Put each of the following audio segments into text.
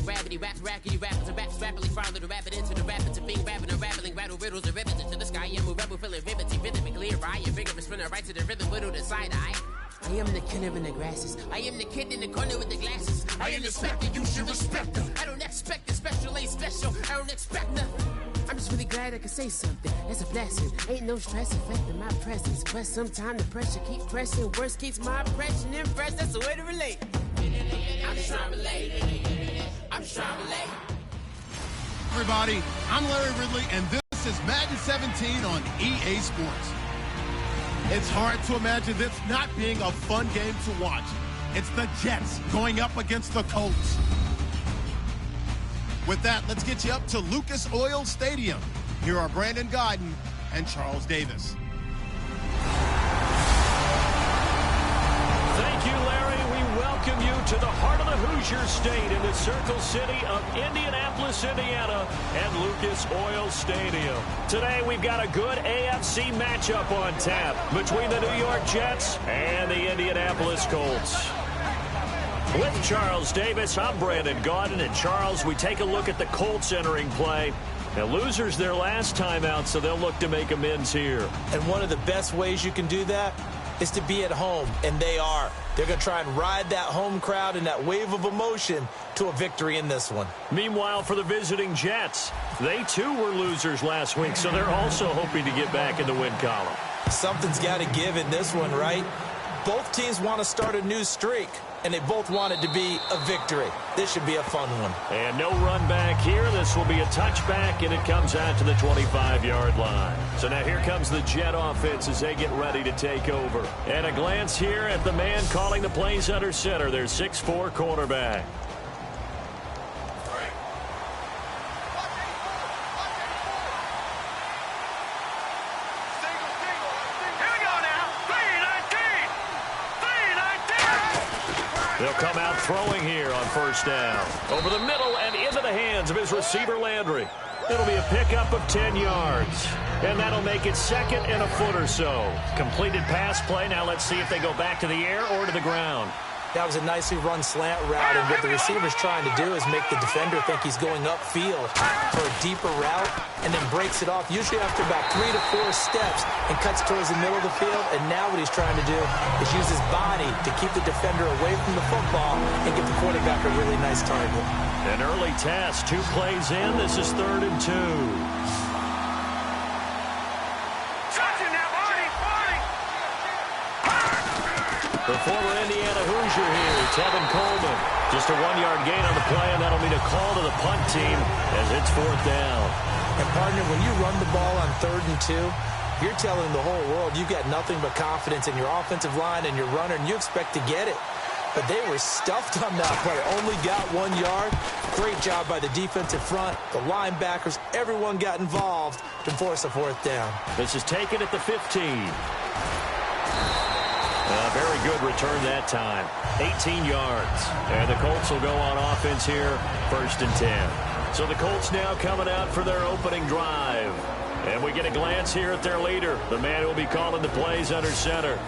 gravity, rap, rackety, rappers, and raps rapidly follow the rapid into the rapids, and being rapping and rattling, rattle riddles and rivets into the sky. I'm a rebel, feeling riveting, rhythm, clear eye, and vigorous, spinner right to the rhythm, widow to side eye. I am the killer in the grasses. I am the kid in the corner with the glasses. I am the specter, you should respect them. I don't expect the special, ain't special. I don't expect nothing. I'm just really glad I can say something. That's a blessing. Ain't no stress affecting my presence. But sometimes the pressure keeps pressing. Worst keeps my impression impressed. That's the way to relate. I'm just trying to relate. I'm just trying to relate. Everybody, I'm Larry Ridley, and this is Madden 17 on EA Sports. It's hard to imagine this not being a fun game to watch. It's the Jets going up against the Colts. With that, let's get you up to Lucas Oil Stadium. Here are Brandon Godden and Charles Davis. Thank you, Larry. We welcome you to the heart of the Hoosier State in the Circle City of Indianapolis, Indiana, and Lucas Oil Stadium. Today, we've got a good AFC matchup on tap between the New York Jets and the Indianapolis Colts. With Charles Davis, I'm Brandon Gaudin. And Charles, we take a look at the Colts entering play. Now, losers their last time out, so they'll look to make amends here. And one of the best ways you can do that is to be at home, and they are. They're going to try and ride that home crowd and that wave of emotion to a victory in this one. Meanwhile, for the visiting Jets, they too were losers last week, so they're also hoping to get back in the win column. Something's got to give in this one, right? Both teams want to start a new streak, and they both want it to be a victory. This should be a fun one. And no run back here. This will be a touchback, and it comes out to the 25-yard line. So now here comes the Jet offense as they get ready to take over. And a glance here at the man calling the plays under center, their 6'4" quarterback. They'll come out throwing here on first down. Over the middle and into the hands of his receiver, Landry. It'll be a pickup of 10 yards. And that'll make it second and a foot or so. Completed pass play. Now let's see if they go back to the air or to the ground. That was a nicely run slant route, and what the receiver's trying to do is make the defender think he's going upfield for a deeper route, and then breaks it off, usually after about 3 to 4 steps, and cuts towards the middle of the field. And now what he's trying to do is use his body to keep the defender away from the football and give the quarterback a really nice target. An early test, 2 plays in. This is 3rd and 2. The former Indiana Hoosier here, Tevin Coleman. Just a 1-yard gain on the play, and that'll mean a call to the punt team as it's 4th down. And, partner, when you run the ball on 3rd and 2, you're telling the whole world you've got nothing but confidence in your offensive line and your runner, and you expect to get it. But they were stuffed on that play. Only got 1 yard. Great job by the defensive front. The linebackers, everyone got involved to force a 4th down. This is taken at the 15. Very good return that time. 18 yards. And the Colts will go on offense here, 1st and 10. So the Colts now coming out for their opening drive. And we get a glance here at their leader, the man who will be calling the plays under center.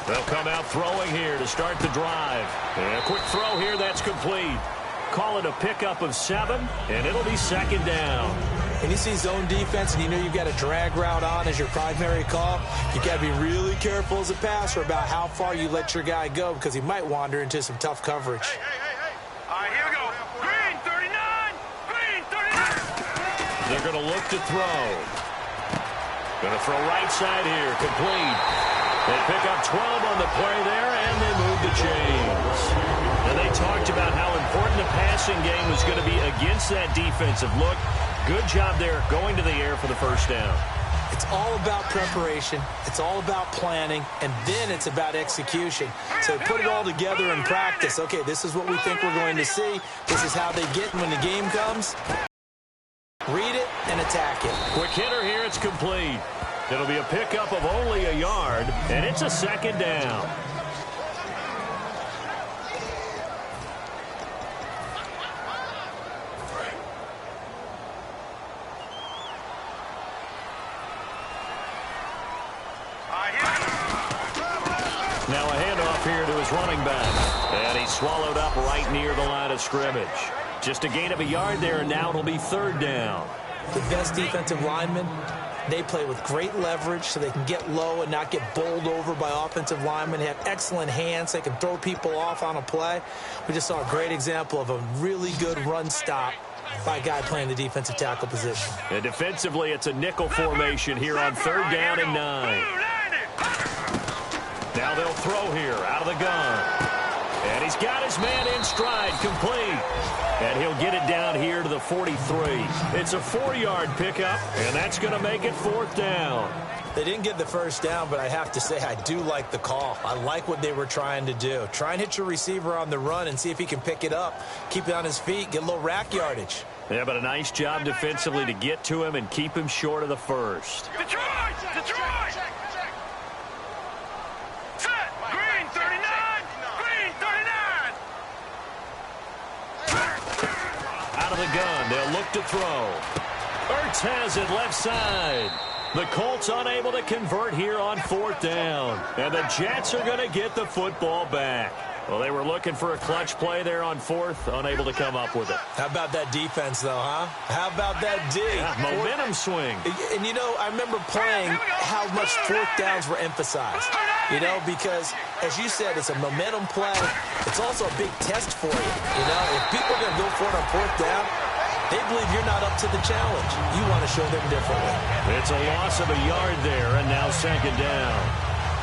They'll come out throwing here to start the drive. And a quick throw here, that's complete. Call it a pickup of 7, and it'll be 2nd down. When you see zone defense and you know you've got a drag route on as your primary call, you got to be really careful as a passer about how far you let your guy go, because he might wander into some tough coverage. Hey. All right, here we go. Green 39. Green 39. They're going to look to throw. Going to throw right side here, complete. They pick up 12 on the play there, and they move the chains. And they talked about how important the passing game was going to be against that defensive look. Good job there going to the air for the 1st down. It's all about preparation. It's all about planning, and then it's about execution. So put it all together in practice. Okay, this is what we think we're going to see. This is how they get when the game comes. Read it and attack it. Quick hitter here, it's complete. It'll be a pickup of only a yard, and it's a 2nd down. Now a handoff here to his running back. And he's swallowed up right near the line of scrimmage. Just a gain of a yard there, and now it'll be 3rd down. The best defensive linemen, they play with great leverage so they can get low and not get bowled over by offensive linemen. They have excellent hands. They can throw people off on a play. We just saw a great example of a really good run stop by a guy playing the defensive tackle position. And defensively, it's a nickel formation here on 3rd down and 9. Now they'll throw here out of the gun. And he's got his man in stride, complete. And he'll get it down here to the 43. It's a 4-yard pickup, and that's going to make it 4th down. They didn't get the 1st down, but I have to say I do like the call. I like what they were trying to do. Try and hit your receiver on the run and see if he can pick it up, keep it on his feet, get a little rack yardage. Yeah, but a nice job defensively to get to him and keep him short of the 1st. Detroit! Detroit! Set! Green 39! Green 39! Out of the gun, they'll look to throw. Ertz has it left side. The Colts unable to convert here on 4th down. And the Jets are going to get the football back. Well, they were looking for a clutch play there on 4th, unable to come up with it. How about that defense, though, huh? How about that D? Yeah, momentum swing. And, you know, I remember playing how much 4th downs were emphasized. You know, because, as you said, it's a momentum play. It's also a big test for you. You know, if people are going to go for it on 4th down, they believe you're not up to the challenge. You want to show them differently. It's a loss of a yard there, and now 2nd down.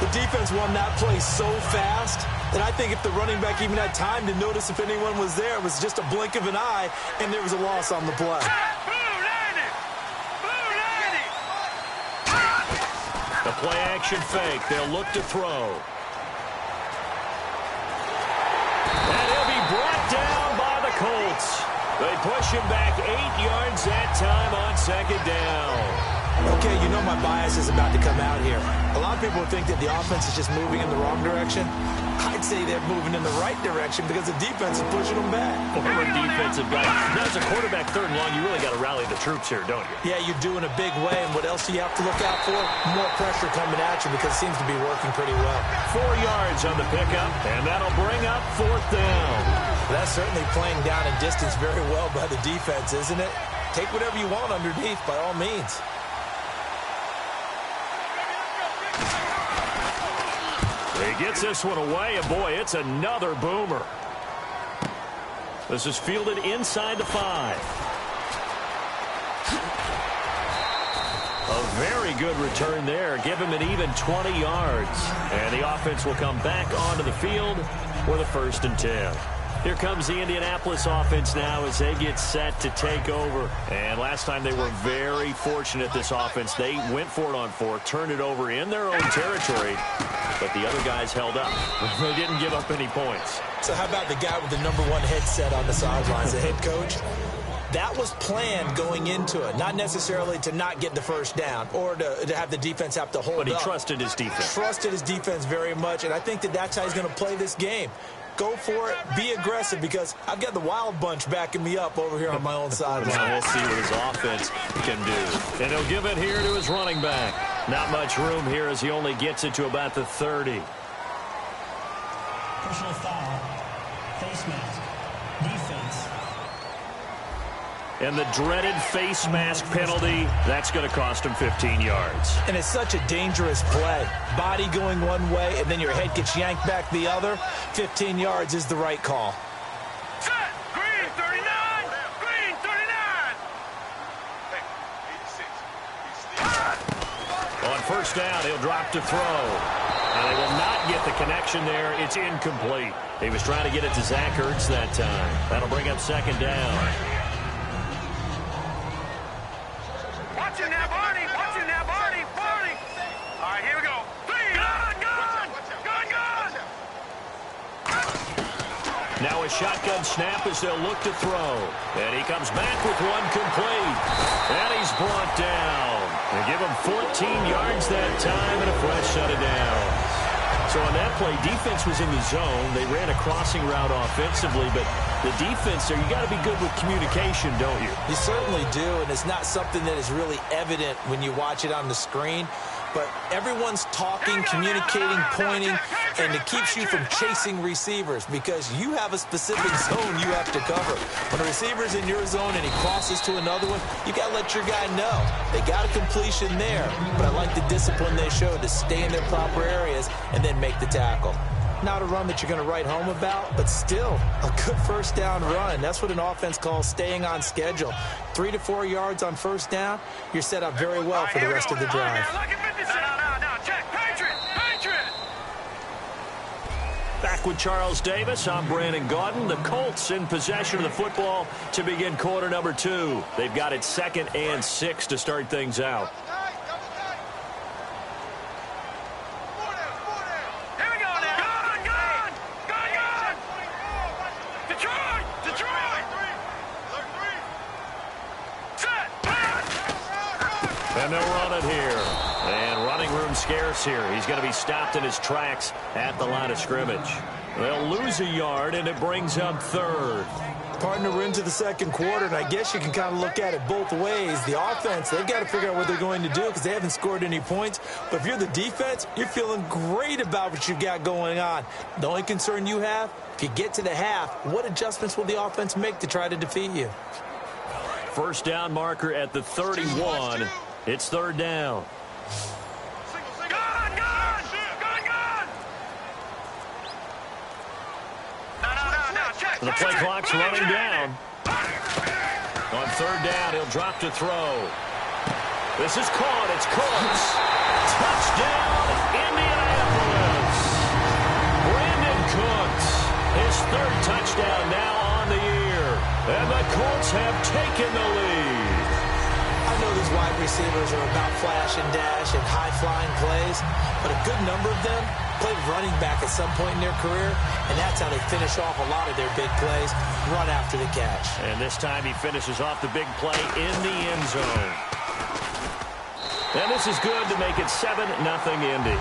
The defense won that play so fast that I think if the running back even had time to notice if anyone was there, it was just a blink of an eye, and there was a loss on the play. The play-action fake. They'll look to throw. And he'll be brought down by the Colts. They push him back 8 yards that time on 2nd down. Okay, you know my bias is about to come out here. A lot of people think that the offense is just moving in the wrong direction. I'd say they're moving in the right direction because the defense is pushing them back. Former defensive guy. Now, as a quarterback 3rd and long, you really got to rally the troops here, don't you? Yeah, you do in a big way. And what else do you have to look out for? More pressure coming at you because it seems to be working pretty well. 4 yards on the pickup, and that'll bring up 4th down. That's certainly playing down in distance very well by the defense, isn't it? Take whatever you want underneath, by all means. He gets this one away, and boy, it's another boomer. This is fielded inside the 5. A very good return there. Give him an even 20 yards. And the offense will come back onto the field for the 1st and 10. Here comes the Indianapolis offense now as they get set to take over. And last time they were very fortunate, this offense. They went for it on 4th, turned it over in their own territory, but the other guys held up. They didn't give up any points. So how about the guy with the #1 headset on the sidelines, the head coach? That was planned going into it, not necessarily to not get the 1st down or to have the defense have to hold up. But he trusted his defense. Trusted his defense very much, and I think that that's how he's going to play this game. Go for it, be aggressive, because I've got the wild bunch backing me up over here on my own sideline. Now we'll see what his offense can do. And he'll give it here to his running back. Not much room here as he only gets it to about the 30. Personal foul, face mask, defense. And the dreaded face mask penalty, that's going to cost him 15 yards. And it's such a dangerous play. Body going one way, and then your head gets yanked back the other. 15 yards is the right call. Set! Green 39! Green 39! On 1st down, he'll drop to throw. And they will not get the connection there. It's incomplete. He was trying to get it to Zach Ertz that time. That'll bring up 2nd down. Watching that, Barney! Watching that, Barney! Barney! All right, here we go. Gun! Gun! Gun! Gun! Now a shotgun snap as they'll look to throw. And he comes back with one complete. And he's brought down. They give him 14 yards that time and a fresh set of downs. So on that play, defense was in the zone. They ran a crossing route offensively, but the defense there, you got to be good with communication, don't you? You certainly do, and it's not something that is really evident when you watch it on the screen. but everyone's talking, communicating, pointing, and it keeps you from chasing receivers because you have a specific zone you have to cover. When a receiver's in your zone and he crosses to another one, you got to let your guy know. They got a completion there, but I like the discipline they showed to stay in their proper areas and then make the tackle. Not a run that you're going to write home about, but still a good first down run. That's what an offense calls staying on schedule. 3 to 4 yards on first down, you're set up very well for the rest of the drive. Back with Charles Davis, I'm Brandon Gaudin. The Colts in possession of the football to begin quarter number 2. They've got it 2nd and 6 to start things out. And they'll run it here. And running room scarce here. He's going to be stopped in his tracks at the line of scrimmage. They'll lose a yard, and it brings up 3rd. Partner, we're into the second quarter, and I guess you can kind of look at it both ways. The offense, they've got to figure out what they're going to do because they haven't scored any points. But if you're the defense, you're feeling great about what you've got going on. The only concern you have, if you get to the half, what adjustments will the offense make to try to defeat you? First down marker at the 31. It's 3rd down. The play clock's running down. On 3rd down, he'll drop to throw. This is caught. It's Cooks. Touchdown, Indianapolis. Brandon Cooks, his 3rd touchdown now on the year. And the Colts have taken the lead. I know these wide receivers are about flash and dash and high-flying plays, but a good number of them played running back at some point in their career, and that's how they finish off a lot of their big plays, run after the catch. And this time he finishes off the big play in the end zone. And this is good to make it 7-0 Indy.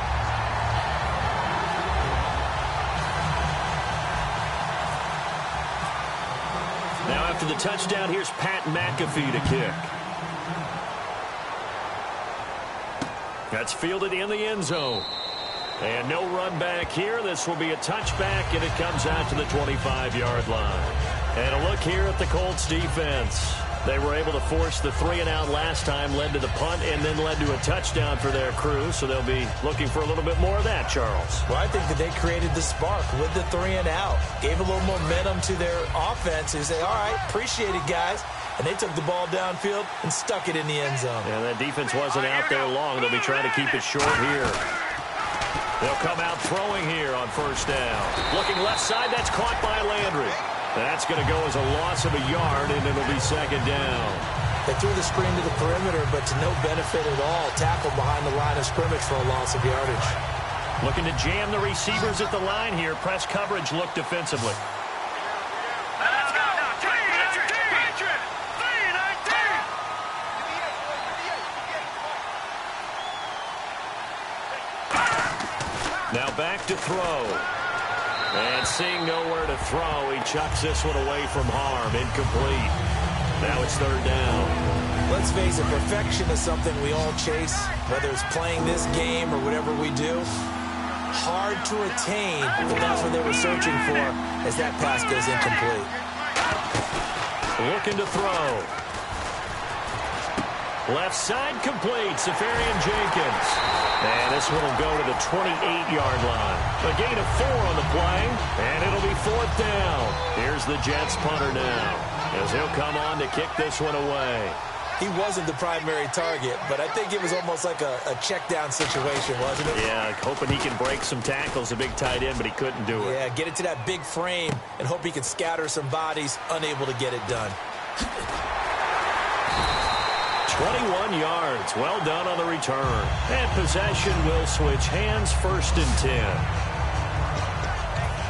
Now after the touchdown, here's Pat McAfee to kick. That's fielded in the end zone. And no run back here. This will be a touchback, and it comes out to the 25-yard line. And a look here at the Colts defense. They were able to force the 3-and-out last time, led to the punt, and then led to a touchdown for their crew. So they'll be looking for a little bit more of that, Charles. Well, I think that they created the spark with the 3-and-out. Gave a little momentum to their offense who say, all right, appreciate it, guys. And they took the ball downfield and stuck it in the end zone. And that defense wasn't out there long. They'll be trying to keep it short here. They'll come out throwing here on first down. Looking left side, that's caught by Landry. That's going to go as a loss of a yard, and it'll be 2nd down. They threw the screen to the perimeter, but to no benefit at all. Tackled behind the line of scrimmage for a loss of yardage. Looking to jam the receivers at the line here. Press coverage look defensively. Now back to throw. And seeing nowhere to throw, he chucks this one away from harm. Incomplete. Now it's 3rd down. Let's face it, perfection is something we all chase, whether it's playing this game or whatever we do. Hard to attain, but that's what they were searching for as that pass goes incomplete. Looking to throw. Left side complete. Safarian Jenkins. And this one will go to the 28-yard line. A gain of 4 on the play, and it'll be 4th down. Here's the Jets punter now, as he'll come on to kick this one away. He wasn't the primary target, but I think it was almost like a check-down situation, wasn't it? Yeah, hoping he can break some tackles, a big tight end, but he couldn't do it. Yeah, get it to that big frame and hope he can scatter some bodies, unable to get it done. 21 yards. Well done on the return. And possession will switch hands, 1st and 10.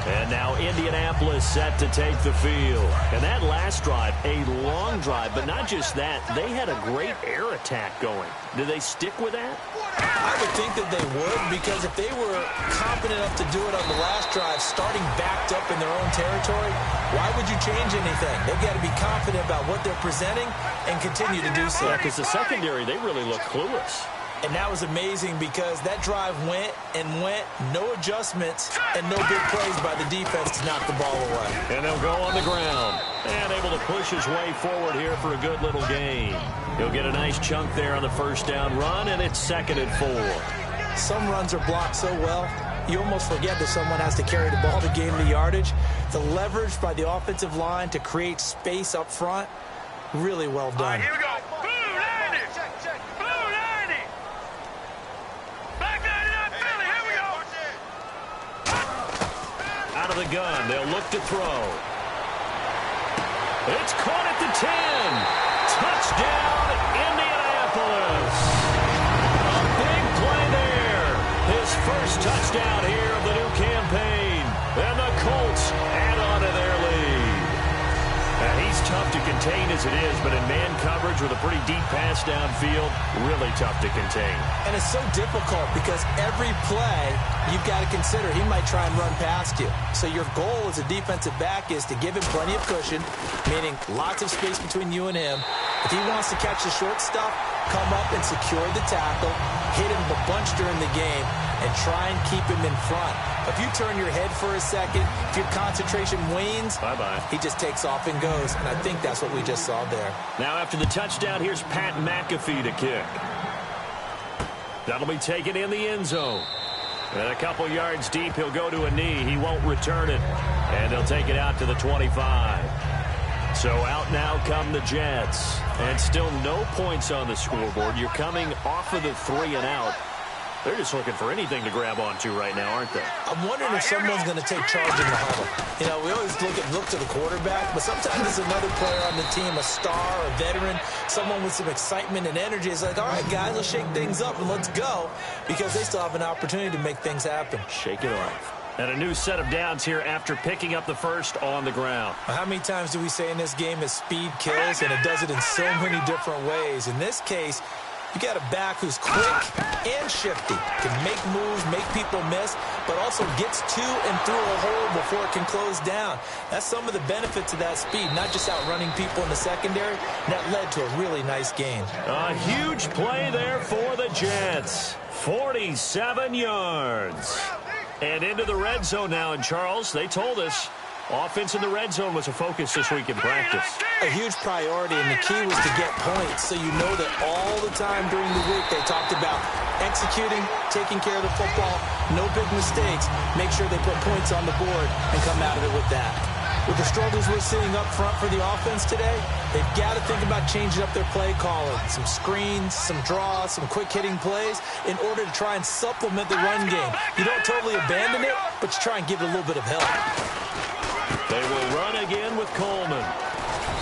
And now Indianapolis set to take the field. And that last drive, a long drive, but not just that. They had a great air attack going. Do they stick with that? I would think that they would, because if they were confident enough to do it on the last drive, starting backed up in their own territory, why would you change anything? They've got to be confident about what they're presenting and continue to do so. Yeah, because the secondary, they really look clueless. And that was amazing because that drive went and went, no adjustments, and no big plays by the defense to knock the ball away. And they'll go on the ground. And able to push his way forward here for a good little gain. He'll get a nice chunk there on the first down run, and it's 2nd and 4. Some runs are blocked so well, you almost forget that someone has to carry the ball to gain the yardage. The leverage by the offensive line to create space up front, really well done. All right, here we go. Blue 90. Blue 90. Back 99 Philly. Here we go. Out of the gun, they'll look to throw. It's caught at the 10. Touchdown, Indianapolis. A big play there. His first touchdown here of the new campaign. And the Colts add on to their lead. Now, he's tough to contain as it is, but in man coverage with a pretty deep pass downfield, really tough to contain. And it's so difficult because every play you've got to consider he might try and run past you. So your goal as a defensive back is to give him plenty of cushion, meaning lots of space between you and him. If he wants to catch the short stuff, come up and secure the tackle, hit him a bunch during the game, and try and keep him in front. If you turn your head for a second, if your concentration wanes, bye-bye. He just takes off and goes, and I think that's what we just saw there. Now after the touchdown, here's Pat McAfee to kick. That'll be taken in the end zone. And a couple yards deep, he'll go to a knee. He won't return it, and they'll take it out to the 25. So out now come the Jets. And still no points on the scoreboard. You're coming off of the 3 and out. They're just looking for anything to grab onto right now, aren't they? I'm wondering if someone's going to take charge in the huddle. You know, we always look to the quarterback, but sometimes it's another player on the team, a star, a veteran, someone with some excitement and energy. It's like, all right, guys, let's shake things up and let's go, because they still have an opportunity to make things happen. Shake it off. And a new set of downs here after picking up the first on the ground. How many times do we say in this game that speed kills, and it does it in so many different ways? In this case, you got a back who's quick and shifty, can make moves, make people miss, but also gets to and through a hole before it can close down. That's some of the benefits of that speed, not just outrunning people in the secondary. That led to a really nice gain. A huge play there for the Jets. 47 yards. And into the red zone now. And Charles, they told us offense in the red zone was a focus this week in practice. A huge priority, and the key was to get points. So you know that all the time during the week they talked about executing, taking care of the football, no big mistakes, make sure they put points on the board and come out of it with that. With the struggles we're seeing up front for the offense today, they've got to think about changing up their play calling. Some screens, some draws, some quick-hitting plays in order to try and supplement the run game. You don't totally abandon it, but you try and give it a little bit of help. They will run again with Coleman.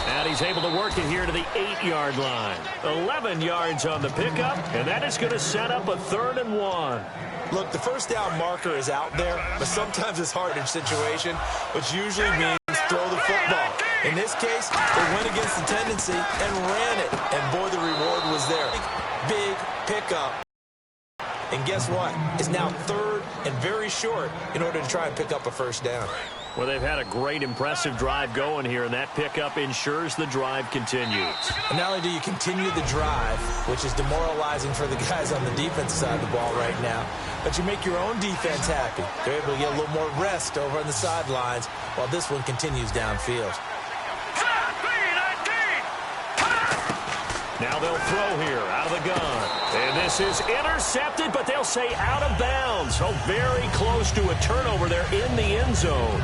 And he's able to work it here to the 8-yard line. 11 yards on the pickup, and that is going to set up a 3rd and 1. Look, the first down marker is out there, but sometimes it's hard in situation, which usually means throw the football. In this case, they went against the tendency and ran it. And, boy, the reward was there. Big pickup. And guess what? It's now 3rd and very short in order to try and pick up a first down. Well, they've had a great, impressive drive going here, and that pickup ensures the drive continues. And not only do you continue the drive, which is demoralizing for the guys on the defensive side of the ball right now, but you make your own defense happy. They're able to get a little more rest over on the sidelines while this one continues downfield. Now they'll throw here out of the gun. And this is intercepted, but they'll say out of bounds. So very close to a turnover there in the end zone.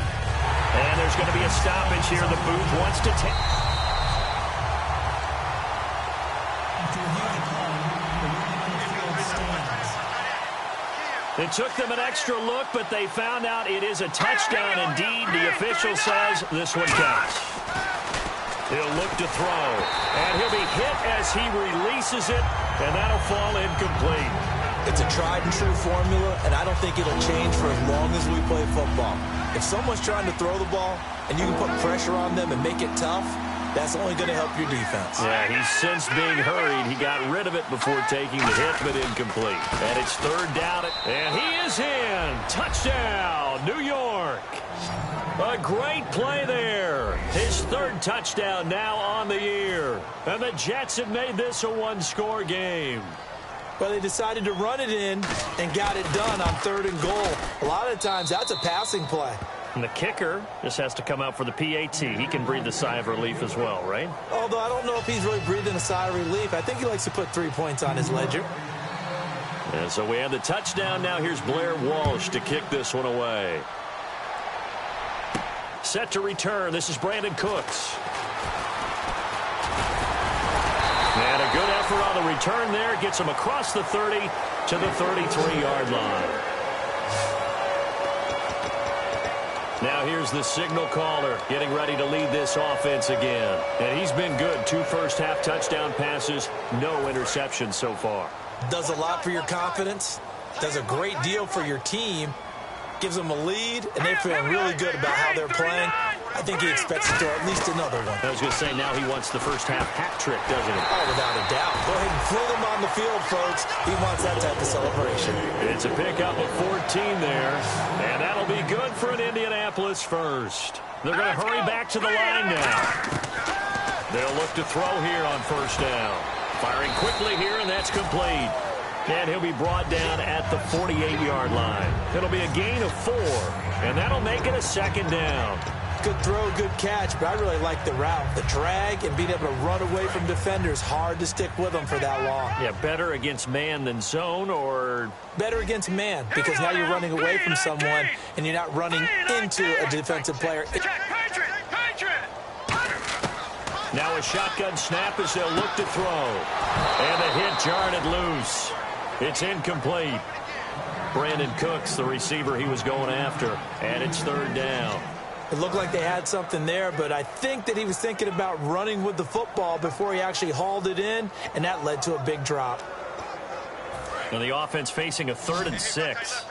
And there's going to be a stoppage here. The booth wants to take. It took them an extra look, but they found out it is a touchdown indeed. The official says this one counts. He'll look to throw, and he'll be hit as he releases it, and that'll fall incomplete. It's a tried-and-true formula, and I don't think it'll change for as long as we play football. If someone's trying to throw the ball, and you can put pressure on them and make it tough, that's only going to help your defense. Yeah, he's since being hurried. He got rid of it before taking the hit, but incomplete. And it's 3rd down, and he is in. Touchdown, New York. A great play there. His 3rd touchdown now on the year. And the Jets have made this a 1-score game. Well, they decided to run it in and got it done on 3rd and goal. A lot of times, that's a passing play. And the kicker just has to come out for the PAT. He can breathe a sigh of relief as well, right? Although I don't know if he's really breathing a sigh of relief. I think he likes to put 3 points on his ledger. And so we have the touchdown. Now here's Blair Walsh to kick this one away. Set to return. This is Brandon Cooks. And a good effort on the return there. Gets him across the 30 to the 33-yard line. Now here's the signal caller getting ready to lead this offense again. And he's been good. 2 first-half touchdown passes. No interceptions so far. Does a lot for your confidence. Does a great deal for your team. Gives them a lead, and they're feeling really good about how they're playing. I think he expects to throw at least another one. I was going to say, now he wants the first-half hat trick, doesn't he? Oh, without a doubt. Go ahead and fling him on the field, folks. He wants that type of celebration. It's a pickup of 14 there, and that'll be good for an Indianapolis first. They're going to hurry back to the line now. They'll look to throw here on first down. Firing quickly here, and that's complete. And he'll be brought down at the 48-yard line. It'll be a gain of 4, and that'll make it a 2nd down. Good throw, good catch, but I really like the route. The drag and being able to run away from defenders, hard to stick with them for that long. Yeah, better against man than zone, or? Better against man, because now you're running away from someone, and you're not running into a defensive player. Now a shotgun snap as they'll look to throw. And the hit jarred it loose. It's incomplete. Brandon Cooks, the receiver he was going after, and it's 3rd down. It looked like they had something there, but I think that he was thinking about running with the football before he actually hauled it in, and that led to a big drop. Now the offense facing a 3rd and 6.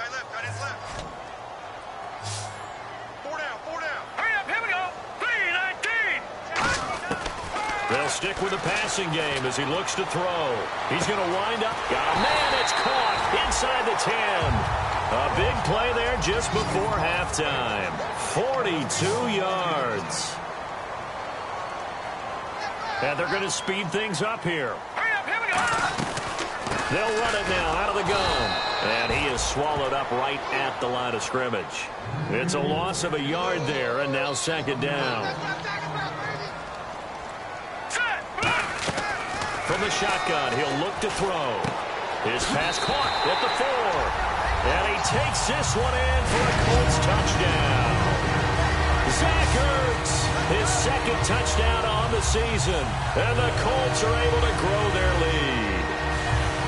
They'll stick with the passing game as he looks to throw. He's going to wind up. Got a man. It's caught inside the 10. A big play there just before halftime. 42 yards. And they're going to speed things up here. They'll run it now out of the gun. And he is swallowed up right at the line of scrimmage. It's a loss of a yard there, and now 2nd down. From the shotgun, he'll look to throw. His pass caught at the 4. And he takes this one in for a Colts touchdown. Zach Ertz, his 2nd touchdown on the season. And the Colts are able to grow their lead.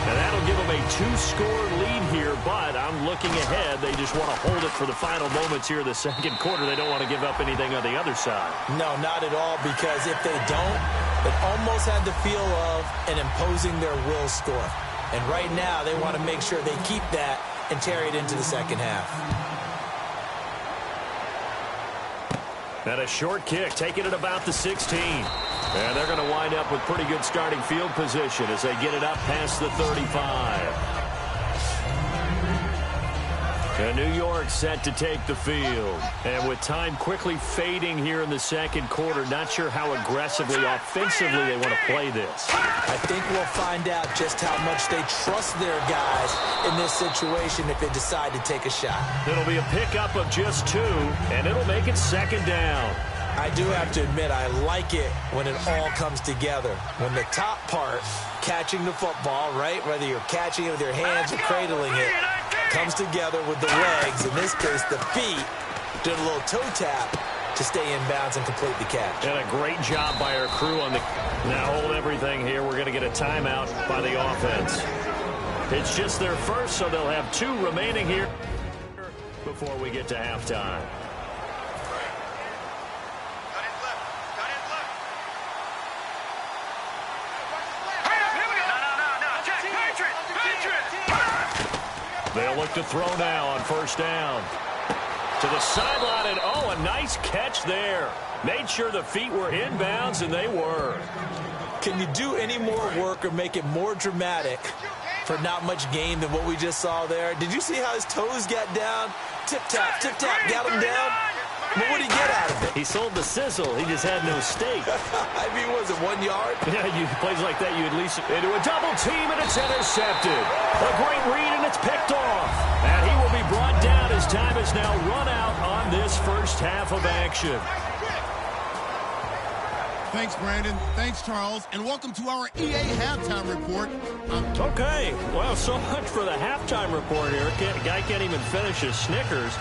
And that'll give them a 2-score lead here, but I'm looking ahead. They just want to hold it for the final moments here of the 2nd quarter. They don't want to give up anything on the other side. No, not at all, because if they don't, it almost had the feel of an imposing their will score. And right now, they want to make sure they keep that and carry it into the 2nd half. And a short kick, taking it about the 16. And they're going to wind up with pretty good starting field position as they get it up past the 35. And New York set to take the field. And with time quickly fading here in the 2nd quarter, not sure how aggressively, offensively they want to play this. I think we'll find out just how much they trust their guys in this situation if they decide to take a shot. It'll be a pickup of just 2, and it'll make it 2nd down. I do have to admit, I like it when it all comes together. When the top part, catching the football, right, whether you're catching it with your hands or cradling it, comes together with the legs, in this case the feet, did a little toe tap to stay in bounds and complete the catch. And a great job by our crew on the... Now hold everything here. We're going to get a timeout by the offense. It's just their first, so they'll have 2 remaining here before we get to halftime. They'll look to throw now on first down. To the sideline, and oh, a nice catch there. Made sure the feet were inbounds, and they were. Can you do any more work or make it more dramatic for not much gain than what we just saw there? Did you see how his toes got down? Tip-tap, got him down. But what did he get out of it? He sold the sizzle. He just had no steak. I mean, was it 1 yard? Yeah, plays like that, you at least into a double team, and it's intercepted. A great read, and it's picked off. And he will be brought down as time is now run out on this first half of action. Thanks, Brandon. Thanks, Charles. And welcome to our EA Halftime Report. Okay. Well, so much for the halftime report here. Guy can't even finish his Snickers.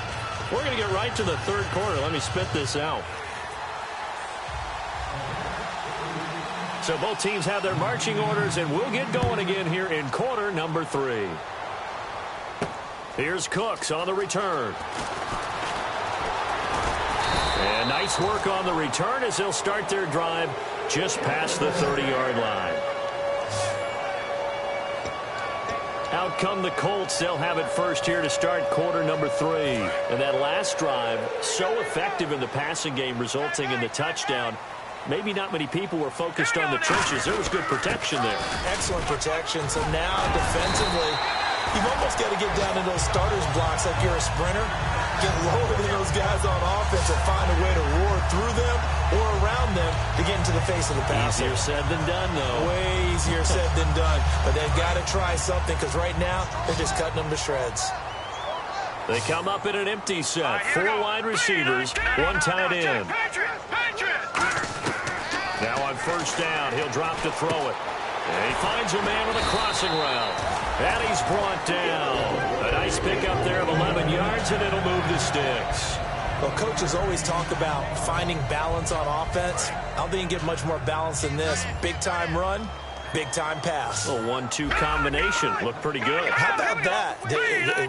We're going to get right to the third quarter. Let me spit this out. So both teams have their marching orders, and we'll get going again here in quarter number 3. Here's Cooks on the return. And nice work on the return as they'll start their drive just past the 30-yard line. Out come the Colts. They'll have it first here to start quarter number 3. And that last drive, so effective in the passing game, resulting in the touchdown. Maybe not many people were focused on the trenches. There was good protection there. Excellent protection. So now defensively, you've almost got to get down to those starters blocks like you're a sprinter. Get lower than those guys on offense and find a way to roar through them or around them to get into the face of the passer. Easier said than done, though. Way easier said than done. But they've got to try something because right now they're just cutting them to shreds. They come up in an empty set. 4 wide receivers, 1 tight end. Now on first down, he'll drop to throw it. And he finds a man with a crossing route. And he's brought down. A nice pickup there of 11 yards, and it'll move the sticks. Well, coaches always talk about finding balance on offense. I don't think you can get much more balance than this. Big-time run, big-time pass. A 1-2 combination. Looked pretty good. How about that?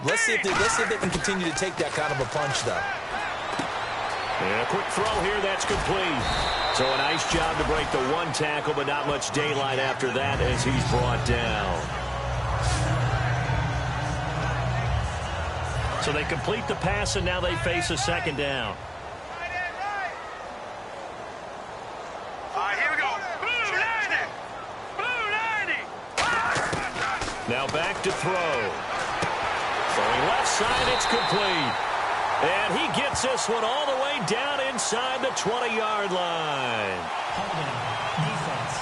Let's see if they can continue to take that kind of a punch, though. And a quick throw here, that's complete. So a nice job to break the 1 tackle, but not much daylight after that as he's brought down. So they complete the pass, and now they face a second down. All right, here we go. Blue 90. Blue 90. Now back to throw. Throwing left side, it's complete. And he gets this one all the way down inside the 20-yard line. Holding. Defense.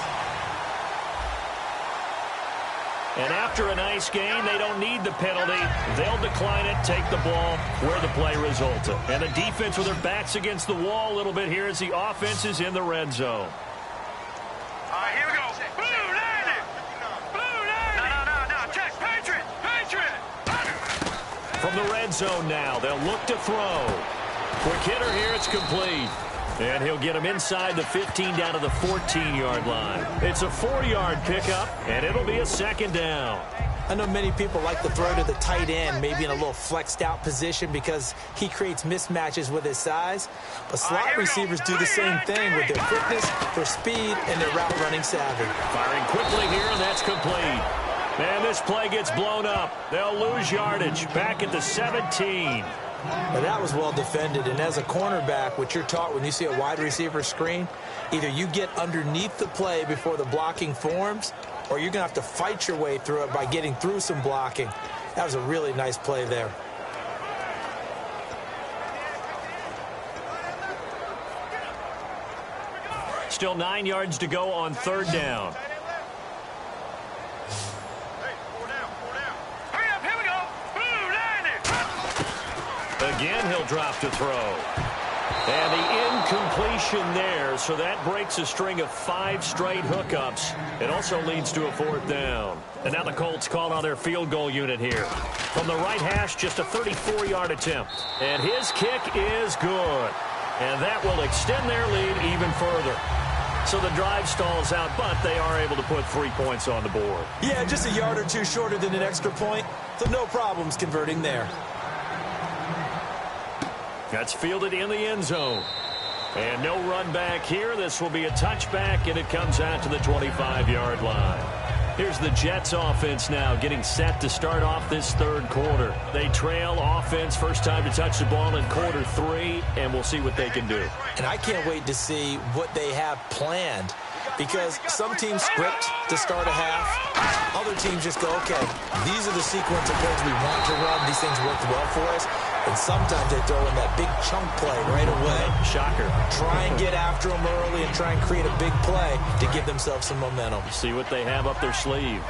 And after a nice gain, they don't need the penalty. They'll decline it, take the ball where the play resulted. And the defense with their backs against the wall a little bit here as the offense is in the red zone. All right, here we go. Blue 90. Blue 90. No. Check. Patriot. From the red zone now, they'll look to throw. Quick hitter here, it's complete. And he'll get him inside the 15 down to the 14-yard line. It's a 4-yard pickup, and it'll be a second down. I know many people like to throw to the tight end, maybe in a little flexed out position because he creates mismatches with his size. But slot receivers do the same thing with their quickness, their speed, and their route running savvy. Firing quickly here, and that's complete. And this play gets blown up. They'll lose yardage back at the 17. Now that was well defended, and as a cornerback, what you're taught when you see a wide receiver screen, either you get underneath the play before the blocking forms, or you're going to have to fight your way through it by getting through some blocking. That was a really nice play there. Still 9 yards to go on third down. Again, he'll drop to throw. And the incompletion there, so that breaks a string of 5 straight hookups. It also leads to a 4th down. And now the Colts call on their field goal unit here. From the right hash, just a 34-yard attempt. And his kick is good. And that will extend their lead even further. So the drive stalls out, but they are able to put 3 points on the board. Yeah, just a yard or two shorter than an extra point, so no problems converting there. That's fielded in the end zone. And no run back here. This will be a touchback, and it comes out to the 25-yard line. Here's the Jets offense now getting set to start off this third quarter. They trail offense, first time to touch the ball in quarter 3, and we'll see what they can do. And I can't wait to see what they have planned, because some teams script to start a half. Other teams just go, okay, these are the sequence of plays we want to run. These things worked well for us. And sometimes they throw in that big chunk play right away. Shocker. Try and get after them early and try and create a big play to give themselves some momentum. See what they have up their sleeve.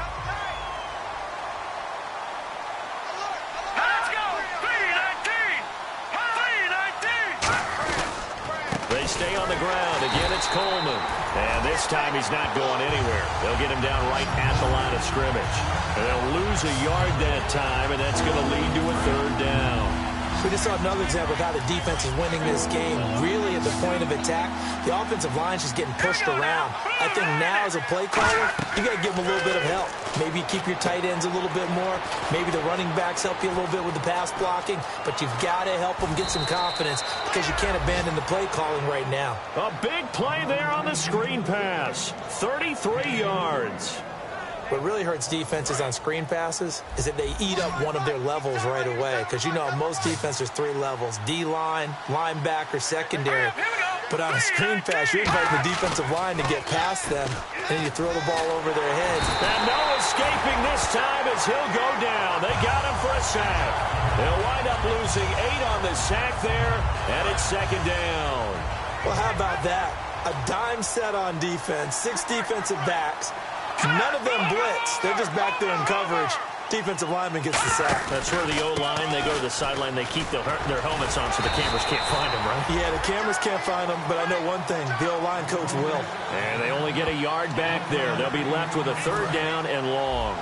Let's go! 319! 319! They stay on the ground. Again, it's Coleman. And this time he's not going anywhere. They'll get him down right at the line of scrimmage. And they'll lose a yard that time, and that's going to lead to a third down. We just saw another example of how the defense is winning this game. Really at the point of attack, the offensive line's just getting pushed around. I think now as a play caller, you got to give them a little bit of help. Maybe keep your tight ends a little bit more. Maybe the running backs help you a little bit with the pass blocking. But you've got to help them get some confidence because you can't abandon the play calling right now. A big play there on the screen pass. 33 yards. What really hurts defenses on screen passes is that they eat up one of their levels right away. Because, you know, most defenses, there's 3 levels. D-line, linebacker, secondary. But on a screen pass, you're inviting the defensive line to get past them. And then you throw the ball over their heads. And no escaping this time as he'll go down. They got him for a sack. They'll wind up losing 8 on the sack there. And it's second down. Well, how about that? A dime set on defense. 6 defensive backs. None of them blitz. They're just back there in coverage. Defensive lineman gets the sack. That's where the O-line, they go to the sideline, they keep their helmets on so the cameras can't find them, right? Yeah, the cameras can't find them, but I know one thing. The O-line coach will. And they only get a yard back there. They'll be left with a third down and long.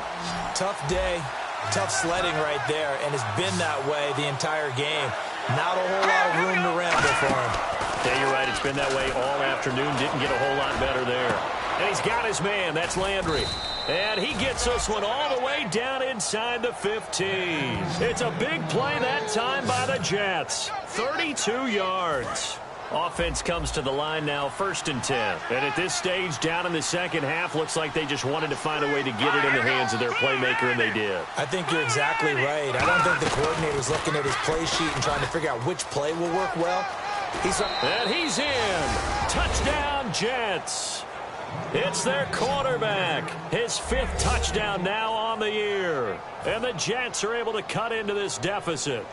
Tough day, tough sledding right there, and it's been that way the entire game. Not a whole lot of room to ramble for him. Yeah, you're right. It's been that way all afternoon. Didn't get a whole lot better there. And he's got his man. That's Landry. And he gets this one all the way down inside the 15. It's a big play that time by the Jets. 32 yards. Offense comes to the line now, 1st and 10. And at this stage, down in the second half, looks like they just wanted to find a way to get it in the hands of their playmaker, and they did. I think you're exactly right. I don't think the coordinator's looking at his play sheet and trying to figure out which play will work well. And he's in. Touchdown, Jets. It's their quarterback. His 5th touchdown now on the year. And the Jets are able to cut into this deficit.